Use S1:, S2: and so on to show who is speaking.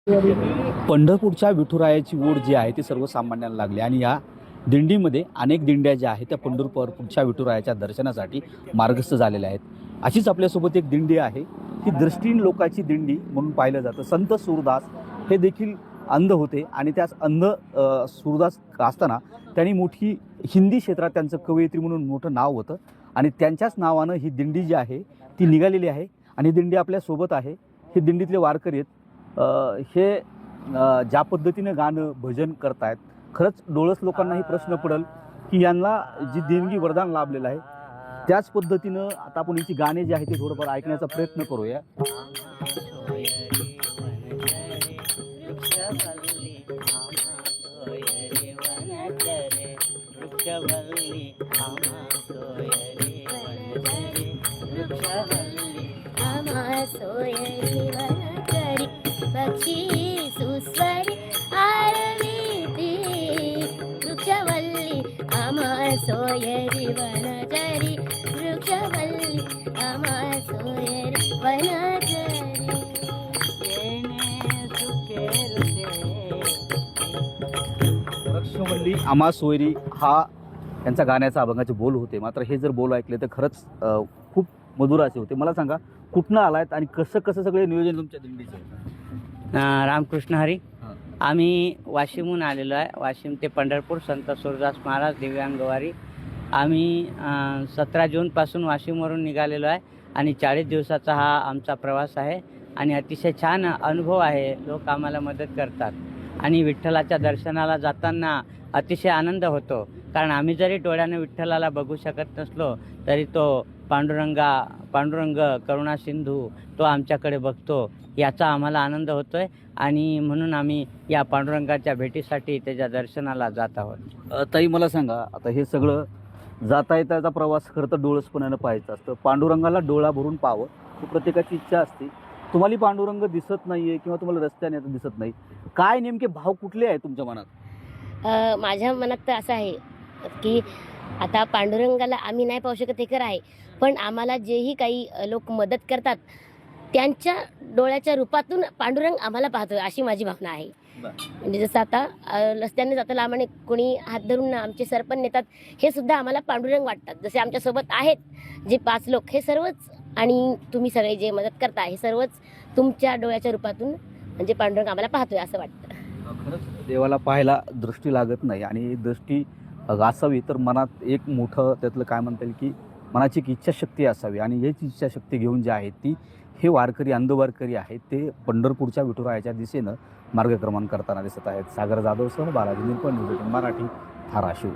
S1: पंढरपूरच्या विठुरायाची ओढ जी आहे ती सर्वसामान्यांना लागली आणि या दिंडीमध्ये अनेक दिंड्या ज्या आहेत त्या पंढरपूरच्या विठुरायाच्या दर्शनासाठी मार्गस्थ झालेल्या आहेत. अशीच आपल्यासोबत एक दिंडी आहे, ही दृष्टीहीन लोकांची दिंडी म्हणून पाहिलं जातं. संत सूरदास हे देखील अंध होते आणि त्याच अंध सूरदास असताना त्यांनी मोठी हिंदी क्षेत्रात त्यांचं कवयित्री म्हणून मोठं नाव होतं आणि त्यांच्याच नावानं ही दिंडी जी आहे ती निघालेली आहे आणि ही दिंडी आपल्यासोबत आहे. ही दिंडीतले वारकरी आहेत. हे ज्या पद्धतीनं गाणं भजन करतायत, खरंच डोळस लोकांनाही प्रश्न पडेल की यांना जी देणगी वरदान लाभलेलं आहे त्याच पद्धतीनं आता आपण याची गाणे जे आहे ते थोडंफार ऐकण्याचा प्रयत्न करूया.
S2: पक्षी सुस्वरी आरवीती वृक्षवल्ली आम्हा सोयरी वनचरी वृक्षवल्ली आम्हा सोयरी वनचरी
S1: वृक्षवल्ली आम्हा सोयरी हा त्यांचा गाण्याचा अभंगाचे बोल होते. मात्र हे जर बोल ऐकले तर खरंच खूप मधुर असे होते. मला सांगा, कुठनं आलायत आणि कसं कसं सगळे नियोजन तुमच्या दिंडीचं?
S3: रामकृष्ण हरी. आम्ही वाशिमहून आलेलो आहे. वाशिम ते पंढरपूर संत सूरदास महाराज दिव्यांगवारी. आम्ही 17 जूनपासून वाशिमवरून निघालेलो आहे आणि 40 दिवसाचा हा आमचा प्रवास आहे आणि अतिशय छान अनुभव आहे. लोक आम्हाला मदत करतात आणि विठ्ठलाच्या दर्शनाला जाताना अतिशय आनंद होतो. कारण आम्ही जरी डोळ्याने विठ्ठलाला बघू शकत नसलो तरी तो पांडुरंग करुणा सिंधू तो आमच्याकडे बघतो, याचा आम्हाला आनंद होतो आहे आणि म्हणून आम्ही या पांडुरंगाच्या भेटीसाठी त्याच्या दर्शनाला जात आहोत.
S1: ताई मला सांगा, आता हे सगळं जाता येताचा प्रवास खरं तर डोळसपणानं पाहायचं असतं. पांडुरंगाला डोळा भरून पाहावं ही प्रत्येकाची इच्छा असते. तुम्हाला पांडुरंग दिसत नाही आहे किंवा तुम्हाला रस्त्याने आता दिसत नाही, काय नेमके भाव कुठले आहे तुमच्या मनात?
S2: माझ्या मनात तर असं आहे की आता पांडुरंगाला आम्ही नाही पाहू शकत हे खरं आहे, पण आम्हाला जेही काही लोक मदत करतात त्यांच्या डोळ्याच्या रूपातून पांडुरंग आम्हाला पाहतोय अशी माझी भावना आहे. म्हणजे जसं आता रस्त्याने जाताना आम्हाला कोणी हात धरून आमचे सरपंच नेतात, हे सुद्धा आम्हाला पांडुरंग वाटतात. जसे आमच्यासोबत आहेत जे 5 लोक, हे सर्वच आणि तुम्ही सगळे जे मदत करता हे सर्वच तुमच्या डोळ्याच्या रूपातून म्हणजे पांडुरंग आम्हाला पाहतोय असं वाटतं.
S1: खरंच देवाला पाहायला दृष्टी लागत नाही आणि दृष्टी असावी तर मनात एक मोठं त्यातलं काय म्हणता येईल की मनाची एक इच्छाशक्ती असावी आणि हीच इच्छाशक्ती घेऊन जे आहे ती हे वारकरी अंध वारकरी आहेत ते पंढरपूरच्या विठुरायाच्या दिशेनं मार्गक्रमण करताना दिसत आहेत. सागर जाधवसह बालाजी निरपण, मराठी, धाराशिव.